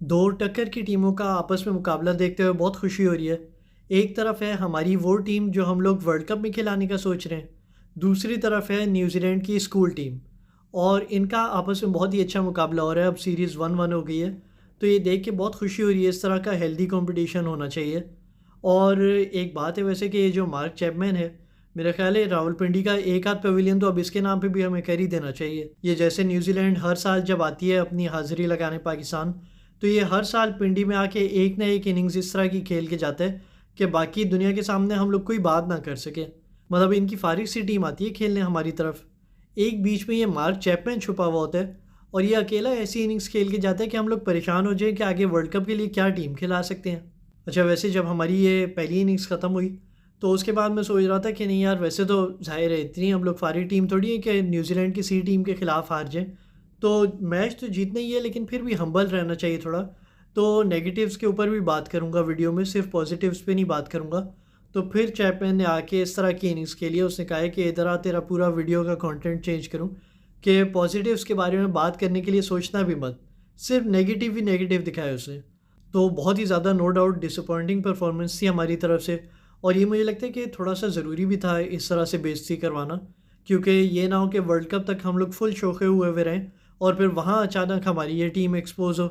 दो टक्कर की टीमों का आपस में मुकाबला देखते हुए बहुत खुशी हो रही है। एक तरफ है हमारी वो टीम जो हम लोग वर्ल्ड कप में खिलाने का सोच रहे हैं। दूसरी तरफ है न्यूजीलैंड की स्कूल टीम। और इनका आपस में बहुत ही अच्छा मुकाबला हो रहा है। अब सीरीज़ 1-1 हो गई है। तो ये देख के बहुत खुशी हो रही है। इस तरह का हेल्दी कंपटीशन होना चाहिए। और एक बात है वैसे कि ये जो मार्क चैपमैन है, मेरा ख्याल है रावलपिंडी का एक आध पवेलियन तो अब इसके नाम पे भी हमें कर ही देना चाहिए। ये जैसे न्यूजीलैंड हर साल जब आती है अपनी हाज़िरी लगाने पाकिस्तान, तो ये हर साल पिंडी में आके एक ना एक इनिंग्स इस तरह की खेल के जाता है कि बाकी दुनिया के सामने हम लोग कोई बात ना कर सके। मतलब इनकी फारिग सी टीम आती है खेलने हमारी तरफ। एक बीच में ये मार्क चैपमैन छुपा हुआ होता है और ये अकेला ऐसी इनिंग्स खेल के जाता है कि हम लोग परेशान हो जाए कि आगे वर्ल्ड कप के लिए क्या टीम खिला सकते हैं। अच्छा, वैसे जब हमारी ये पहली इनिंग्स ख़त्म हुई तो उसके बाद मैं सोच रहा था कि नहीं यार, वैसे तो ज़ाहिर है इतनी हम लोग फारिग टीम थोड़ी है कि न्यूजीलैंड की सी टीम के ख़िलाफ़ हार जाएँ। तो मैच तो जीतना ही है, लेकिन फिर भी हम्बल रहना चाहिए थोड़ा। तो नेगेटिव्स के ऊपर भी बात करूँगा वीडियो में, सिर्फ पॉजिटिव्स पे नहीं बात करूँगा। तो फिर चैपमैन ने आके इस तरह की इनिंग्स खेली है। उसने कहा है कि इधर आ, तेरा पूरा वीडियो का कंटेंट चेंज करूँ कि पॉजिटिव्स के बारे में बात करने के लिए सोचना भी मत, सिर्फ नेगेटिव ही नेगेटिव दिखाया उसने। तो बहुत ही ज़्यादा नो डाउट डिसअपॉइंटिंग परफॉर्मेंस थी हमारी तरफ से। और ये मुझे लगता है कि थोड़ा सा ज़रूरी भी था इस तरह से बेइज्जती करवाना, क्योंकि ये ना हो कि वर्ल्ड कप तक हम लोग फुल शौक़े हुए हुए रहें और फिर वहाँ अचानक हमारी ये टीम एक्सपोज हो।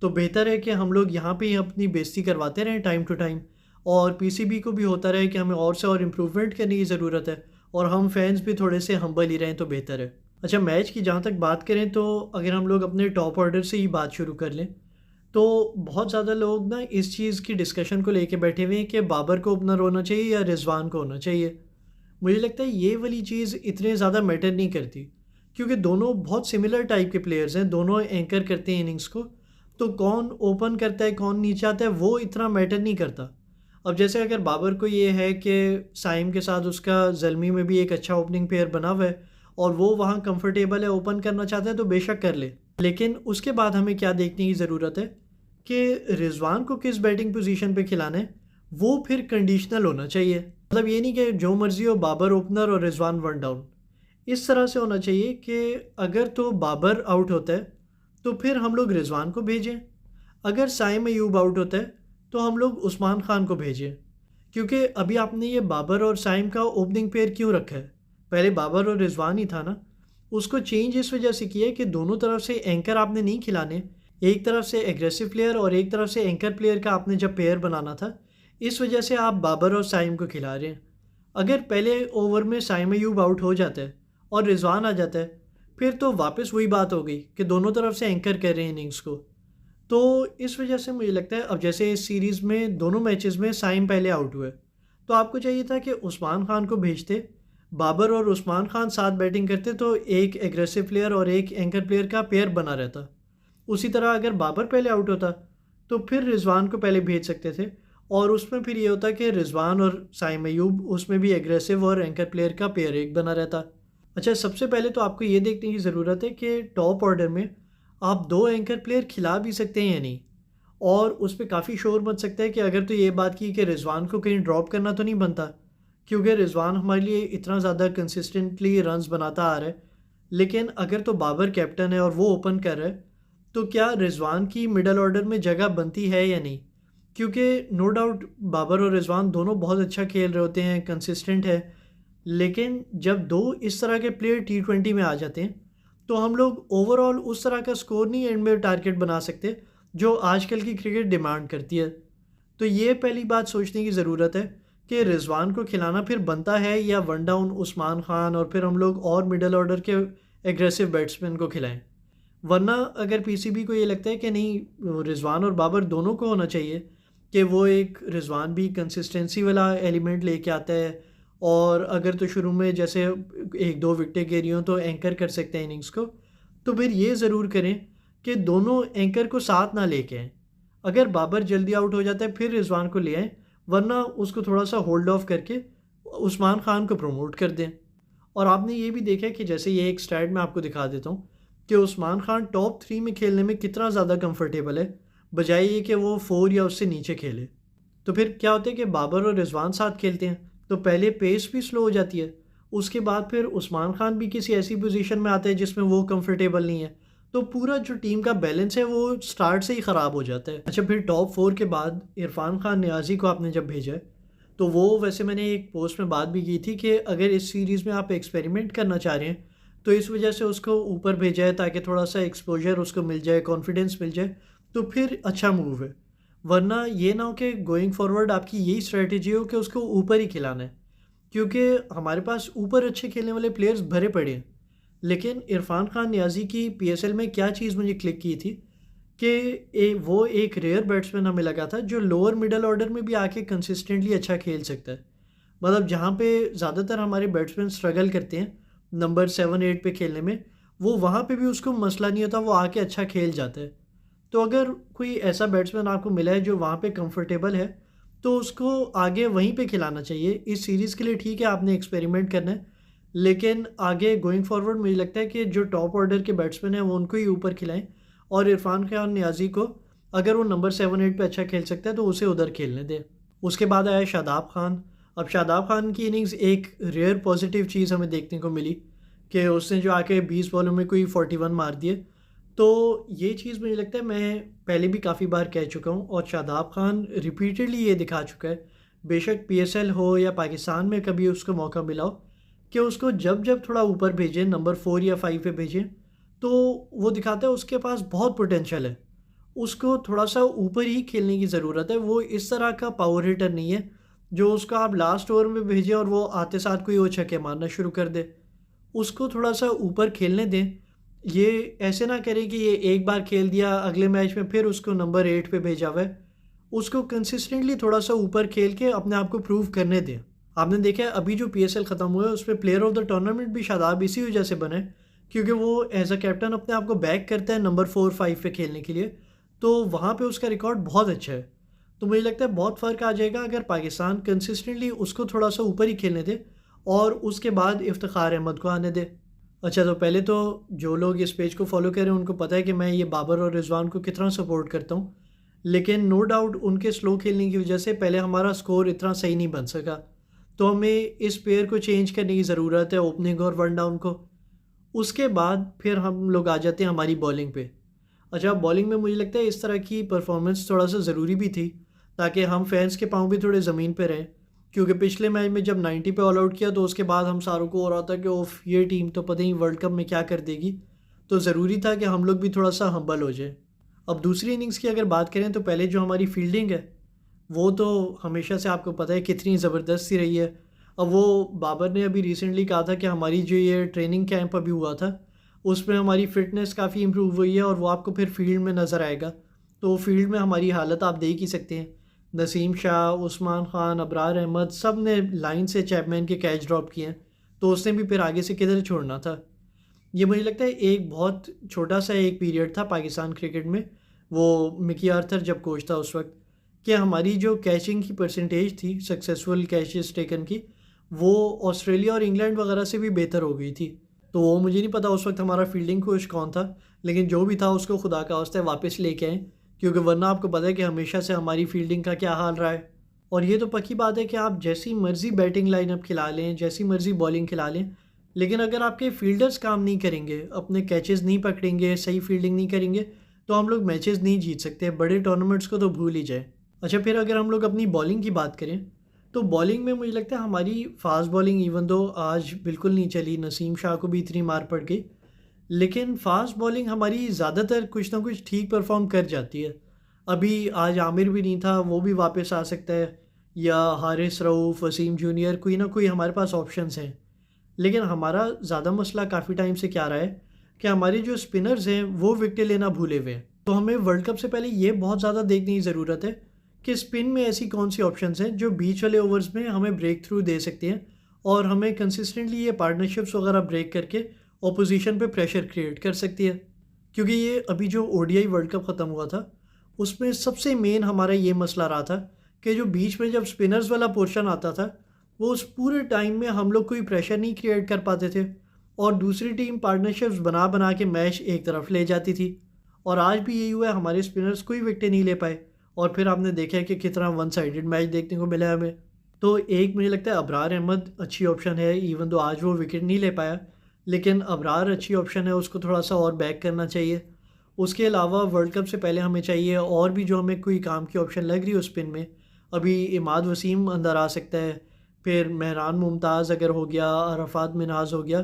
तो बेहतर है कि हम लोग यहाँ पे ही अपनी बेइज्जती करवाते रहें टाइम टू टाइम। और पीसीबी को भी होता रहे कि हमें और से और इम्प्रूवमेंट करने की ज़रूरत है और हम फैंस भी थोड़े से हम्बल ही रहें तो बेहतर है। अच्छा, मैच की जहाँ तक बात करें तो अगर हम लोग अपने टॉप ऑर्डर से ही बात शुरू कर लें तो बहुत ज़्यादा लोग ना इस चीज़ की डिस्कशन को लेके बैठे हुए हैं कि बाबर को ओपनर होना चाहिए या रिजवान को होना चाहिए। मुझे लगता है ये वाली चीज़ इतने ज़्यादा मैटर नहीं करती, क्योंकि दोनों बहुत सिमिलर टाइप के प्लेयर्स हैं, दोनों एंकर करते हैं इनिंग्स को। तो कौन ओपन करता है कौन नीचे आता है वो इतना मैटर नहीं करता। अब जैसे अगर बाबर को ये है कि साइम के साथ उसका ज़ल्मी में भी एक अच्छा ओपनिंग पेयर बना हुआ है और वो वहाँ कंफर्टेबल है, ओपन करना चाहता है तो बेशक कर ले। लेकिन उसके बाद हमें क्या देखने की ज़रूरत है कि रिजवान को किस बैटिंग पोजीशन पे खिलाना है, वो फिर कंडीशनल होना चाहिए। मतलब ये नहीं कि जो मर्ज़ी हो बाबर ओपनर और रिजवान वन डाउन। इस तरह से होना चाहिए कि अगर तो बाबर आउट होता है तो फिर हम लोग रिजवान को भेजें, अगर साइम अयूब आउट होता है तो हम लोग उस्मान खान को भेजें। क्योंकि अभी आपने ये बाबर और साइम का ओपनिंग पेयर क्यों रखा है? पहले बाबर और रिजवान ही था ना। उसको चेंज इस वजह से किया है कि दोनों तरफ से एंकर आपने नहीं खिलाने। एक तरफ से एग्रेसिव प्लेयर और एक तरफ से एंकर प्लेयर का आपने जब पेयर बनाना था, इस वजह से आप बाबर और साइम को खिला रहे हैं। अगर पहले ओवर में साइम अयूब आउट हो जाता है और रिजवान आ जाता है, फिर तो वापस वही बात हो गई कि दोनों तरफ से एंकर कर रहे हैं इनिंग्स को। तो इस वजह से मुझे लगता है अब जैसे इस सीरीज़ में दोनों मैचेस में साइम पहले आउट हुए, तो आपको चाहिए था कि उस्मान खान को भेजते, बाबर और उस्मान खान साथ बैटिंग करते तो एक एग्रेसिव प्लेयर और एक एंकर प्लेयर का पेयर बना रहता। उसी तरह अगर बाबर पहले आउट होता तो फिर रिजवान को पहले भेज सकते थे और उसमें फिर ये होता कि रिजवान और साइम अयूब उसमें भी एग्रेसिव और एंकर प्लेयर का पेयर एक बना रहता। अच्छा, सबसे पहले तो आपको ये देखने की ज़रूरत है कि टॉप ऑर्डर में आप दो एंकर प्लेयर खिला भी सकते हैं या नहीं। और उस पर काफ़ी शोर मच सकता है कि अगर तो ये बात की कि रिजवान को कहीं ड्रॉप करना तो नहीं बनता, क्योंकि रिजवान हमारे लिए इतना ज़्यादा कंसिस्टेंटली रन्स बनाता आ रहा है। लेकिन अगर तो बाबर कैप्टन है और वो ओपन कर रहा है, तो क्या रिजवान की मिडल ऑर्डर में जगह बनती है या नहीं? क्योंकि नो डाउट बाबर और रिजवान दोनों बहुत अच्छा खेल रहे होते हैं, कंसिस्टेंट है। लेकिन जब दो इस तरह के प्लेयर T20 में आ जाते हैं तो हम लोग ओवरऑल उस तरह का स्कोर नहीं एंड में टारगेट बना सकते जो आजकल की क्रिकेट डिमांड करती है। तो ये पहली बात सोचने की ज़रूरत है कि रिजवान को खिलाना फिर बनता है या वन डाउन उस्मान खान और फिर हम लोग और मिडल ऑर्डर के एग्रेसिव बैट्समैन को खिलाएं। वरना अगर पीसीबी को ये लगता है कि नहीं रिजवान और बाबर दोनों को होना चाहिए, कि वो एक रिजवान भी कंसिस्टेंसी वाला एलिमेंट लेके आता है और अगर तो शुरू में जैसे एक दो विकेटें गिरी हों तो एंकर कर सकते हैं इनिंग्स को, तो फिर ये ज़रूर करें कि दोनों एंकर को साथ ना लेके आएँ। अगर बाबर जल्दी आउट हो जाता है फिर रिजवान को ले आएँ, वरना उसको थोड़ा सा होल्ड ऑफ करके उस्मान खान को प्रमोट कर दें। और आपने ये भी देखा है कि जैसे ये एक स्टैट मैं आपको दिखा देता हूँ कि उस्मान खान टॉप 3 में खेलने में कितना ज़्यादा कंफर्टेबल है, बजाय ये कि वो 4 या उससे नीचे खेले। तो फिर क्या होता है कि बाबर और रिजवान साथ खेलते हैं तो पहले पेस भी स्लो हो जाती है, उसके बाद फिर उस्मान खान भी किसी ऐसी पोजीशन में आता है जिसमें वो कंफर्टेबल नहीं है, तो पूरा जो टीम का बैलेंस है वो स्टार्ट से ही ख़राब हो जाता है। अच्छा, फिर टॉप 4 के बाद इरफान खान नियाज़ी को आपने जब भेजा है, तो वो वैसे मैंने एक पोस्ट में बात भी की थी कि अगर इस सीरीज़ में आप एक्सपेरिमेंट करना चाह रहे हैं, तो इस वजह से उसको ऊपर भेजा है ताकि थोड़ा सा एक्सपोजर उसको मिल जाए, कॉन्फिडेंस मिल जाए, तो फिर अच्छा मूव है। वरना ये ना हो कि गोइंग फॉरवर्ड आपकी यही स्ट्रेटजी हो कि उसको ऊपर ही खिलाना है, क्योंकि हमारे पास ऊपर अच्छे खेलने वाले प्लेयर्स भरे पड़े हैं। लेकिन इरफान खान नियाज़ी की पीएसएल में क्या चीज़ मुझे क्लिक की थी कि वो एक रेयर बैट्समैन हमें लगा था जो लोअर मिडल ऑर्डर में भी आके कंसिस्टेंटली अच्छा खेल सकता है। मतलब जहाँ पे ज़्यादातर हमारे बैट्समैन स्ट्रगल करते हैं नंबर 7-8 पे खेलने में, वो वहाँ पे भी उसको मसला नहीं होता, वो आके अच्छा खेल जाता है। तो अगर कोई ऐसा बैट्समैन आपको मिला है जो वहाँ पे कंफर्टेबल है, तो उसको आगे वहीं पे खिलाना चाहिए। इस सीरीज़ के लिए ठीक है आपने एक्सपेरिमेंट करना है, लेकिन आगे गोइंग फॉरवर्ड मुझे लगता है कि जो टॉप ऑर्डर के बैट्समैन हैं वो उनको ही ऊपर खिलाएं, और इरफान खान नियाज़ी को अगर वो नंबर 7-8 पे अच्छा खेल सकता है तो उसे उधर खेलने दें। उसके बाद आया शादाब खान। अब शादाब खान की इनिंग्स एक रेयर पॉजिटिव चीज़ हमें देखने को मिली कि उसने जो आके 20 बॉलों में कोई 41 मार दिए। तो ये चीज़ मुझे लगता है मैं पहले भी काफ़ी बार कह चुका हूँ, और शादाब खान रिपीटेडली ये दिखा चुका है, बेशक पीएसएल हो या पाकिस्तान में कभी उसको मौका मिला हो, कि उसको जब जब थोड़ा ऊपर भेजें, नंबर 4 या 5 पे भेजें, तो वो दिखाता है उसके पास बहुत पोटेंशियल है। उसको थोड़ा-सा ऊपर ही खेलने की ज़रूरत है। वो इस तरह का पावर हिटर नहीं है, जो उसको आप लास्ट ओवर में भेजें और वो आते साथ कोई और छक्के मारना शुरू कर दे। उसको थोड़ा-सा ऊपर खेलने दें। ये ऐसे ना करें कि ये एक बार खेल दिया, अगले मैच में फिर उसको नंबर 8 पे भेजा हुआ है। उसको कंसिस्टेंटली थोड़ा-सा ऊपर खेल के अपने आप को प्रूव करने दें। आपने देखा है अभी जो पीएसएल ख़त्म हुआ है उसमें प्लेयर ऑफ द टूर्नामेंट भी शादाब इसी वजह से बना है, क्योंकि वो एज़ अ कैप्टन अपने आप को बैक करता है नंबर 4-5 पे खेलने के लिए, तो वहाँ पे उसका रिकॉर्ड बहुत अच्छा है। तो मुझे लगता है बहुत फ़र्क आ जाएगा अगर पाकिस्तान कंसिस्टेंटली उसको थोड़ा-सा ऊपर ही खेलने दे और उसके बाद इफ्तिखार अहमद को आने दे। अच्छा, तो पहले तो जो लोग इस पेज को फ़ॉलो कर रहे हैं उनको पता है कि मैं ये बाबर और रिजवान को कितना सपोर्ट करता हूँ। लेकिन नो डाउट उनके स्लो खेलने की वजह से पहले हमारा स्कोर इतना सही नहीं बन सका। तो हमें इस पेयर को चेंज करने की ज़रूरत है, ओपनिंग और वन डाउन को। उसके बाद फिर हम लोग आ जाते हैं हमारी बॉलिंग पे। अच्छा, बॉलिंग में मुझे लगता है इस तरह की परफॉर्मेंस थोड़ा-सा ज़रूरी भी थी, ताकि हम फैंस के पाँव भी थोड़े ज़मीन पे रहें। क्योंकि पिछले मैच में जब 90 पे ऑल आउट किया तो उसके बाद हम सारों को हो रहा था कि उफ़! ये टीम तो पता नहीं वर्ल्ड कप में क्या कर देगी। तो ज़रूरी था कि हम लोग भी थोड़ा-सा हम्बल हो जाएँ। अब दूसरी इनिंग्स की अगर बात करें तो पहले जो हमारी फील्डिंग है, वो तो हमेशा से आपको पता है कितनी ज़बरदस्त सी रही है। अब वो बाबर ने अभी रिसेंटली कहा था कि हमारी जो ये ट्रेनिंग कैंप अभी हुआ था, उसमें हमारी फ़िटनेस काफ़ी इम्प्रूव हुई है और वो आपको फिर फील्ड में नज़र आएगा। तो फील्ड में हमारी हालत आप देख ही सकते हैं। नसीम शाह, उस्मान खान, अबरार अहमद सब ने लाइन से चैपमैन के कैच ड्रॉप किए हैं, तो उसने भी फिर आगे से किधर छोड़ना था। ये मुझे लगता है एक बहुत छोटा-सा एक पीरियड था पाकिस्तान क्रिकेट में, वो मिकी आर्थर जब कोच था उस वक़्त, कि हमारी जो कैचिंग की परसेंटेज थी सक्सेसफुल कैचेज़ टेकन की, वो ऑस्ट्रेलिया और इंग्लैंड वगैरह से भी बेहतर हो गई थी। तो वो मुझे नहीं पता उस वक़्त हमारा फील्डिंग कोच कौन था, लेकिन जो भी था उसको खुदा का वास्ता वापस लेके आएँ, क्योंकि वरना आपको पता है कि हमेशा से हमारी फील्डिंग का क्या हाल रहा है। और ये तो पक्की बात है कि आप जैसी मर्ज़ी बैटिंग लाइनअप खिला लें, जैसी मर्ज़ी बॉलिंग खिला लें, लेकिन अगर आपके फील्डर्स काम नहीं करेंगे, अपने कैचेज़ नहीं पकड़ेंगे, सही फील्डिंग नहीं करेंगे, तो हम लोग मैचेज़ नहीं जीत सकते। बड़े टूर्नामेंट्स को तो भूल ही जाएँ। अच्छा, फिर अगर हम लोग अपनी बॉलिंग की बात करें, तो बॉलिंग में मुझे लगता है हमारी फ़ास्ट बॉलिंग इवन दो आज बिल्कुल नहीं चली, नसीम शाह को भी इतनी मार पड़ गई। लेकिन फ़ास्ट बॉलिंग हमारी ज़्यादातर कुछ ना कुछ ठीक परफ़ॉर्म कर जाती है। अभी आज आमिर भी नहीं था, वो भी वापस आ सकता है, या हारिस रऊफ़, वसीम जूनियर, कोई ना कोई हमारे पास ऑप्शंस हैं। लेकिन हमारा ज़्यादा मसला काफ़ी टाइम से क्या रहा है कि हमारे जो स्पिनर्स हैं वो विकेटें लेना भूले हुए हैं। तो हमें वर्ल्ड कप से पहले ये बहुत ज़्यादा देखने की ज़रूरत है कि स्पिन में ऐसी कौन सी ऑप्शंस हैं जो बीच वाले ओवर्स में हमें ब्रेक थ्रू दे सकते हैं, और हमें कंसिस्टेंटली ये पार्टनरशिप्स वगैरह ब्रेक करके ऑपोजिशन पे प्रेशर क्रिएट कर सकती है। क्योंकि ये अभी जो ओडीआई वर्ल्ड कप ख़त्म हुआ था, उसमें सबसे मेन हमारा ये मसला रहा था कि जो बीच में जब स्पिनर्स वाला पोर्शन आता था, वो उस पूरे टाइम में हम लोग कोई प्रेशर नहीं क्रिएट कर पाते थे, और दूसरी टीम पार्टनरशिप्स बना बना के मैच एक तरफ ले जाती थी। और आज भी यही हुआ है, हमारे स्पिनर्स कोई विकेटें नहीं ले पाए, और फिर आपने देखा है कि कितना वन साइडेड मैच देखने को मिला है हमें। तो एक मुझे लगता है अबरार अहमद अच्छी ऑप्शन है, इवन तो आज वो विकेट नहीं ले पाया, लेकिन अबरार अच्छी ऑप्शन है, उसको थोड़ा सा और बैक करना चाहिए। उसके अलावा वर्ल्ड कप से पहले हमें चाहिए और भी जो हमें कोई काम की ऑप्शन लग रही है उस स्पिन में। अभी इमाद वसीम अंदर आ सकता है, फिर मेहरान मुमताज़ अगर हो गया, अरफात मिनाज हो गया,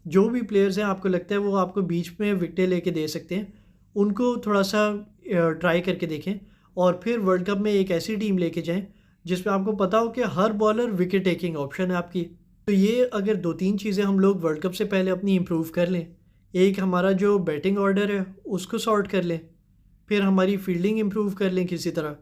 जो भी प्लेयर्स हैं आपको लगता है वो आपको बीच में विकेटें लेके दे सकते हैं, उनको थोड़ा सा ट्राई करके देखें। और फिर वर्ल्ड कप में एक ऐसी टीम लेके जाएं जिसमें आपको पता हो कि हर बॉलर विकेट टेकिंग ऑप्शन है आपकी। तो ये अगर दो तीन चीज़ें हम लोग वर्ल्ड कप से पहले अपनी इम्प्रूव कर लें, एक हमारा जो बैटिंग ऑर्डर है उसको सॉर्ट कर लें, फिर हमारी फील्डिंग इम्प्रूव कर लें किसी तरह,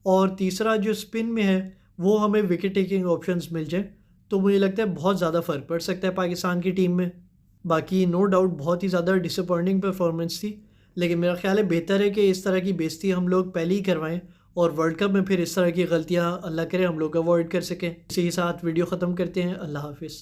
और तीसरा जो स्पिन में है वो हमें विकेट टेकिंग ऑप्शंस मिल जाए, तो मुझे लगता है बहुत ज़्यादा फ़र्क पड़ सकता है पाकिस्तान की टीम में। बाकी नो डाउट बहुत ही ज़्यादा डिसअपॉइंटिंग परफॉर्मेंस थी, लेकिन मेरा ख्याल है बेहतर है कि इस तरह की बेइज्जती हम लोग पहले ही करवाएं और वर्ल्ड कप में फिर इस तरह की गलतियां अल्लाह करे हम लोग अवॉइड कर सकें। इसी के साथ वीडियो ख़त्म करते हैं। अल्लाह हाफिज़।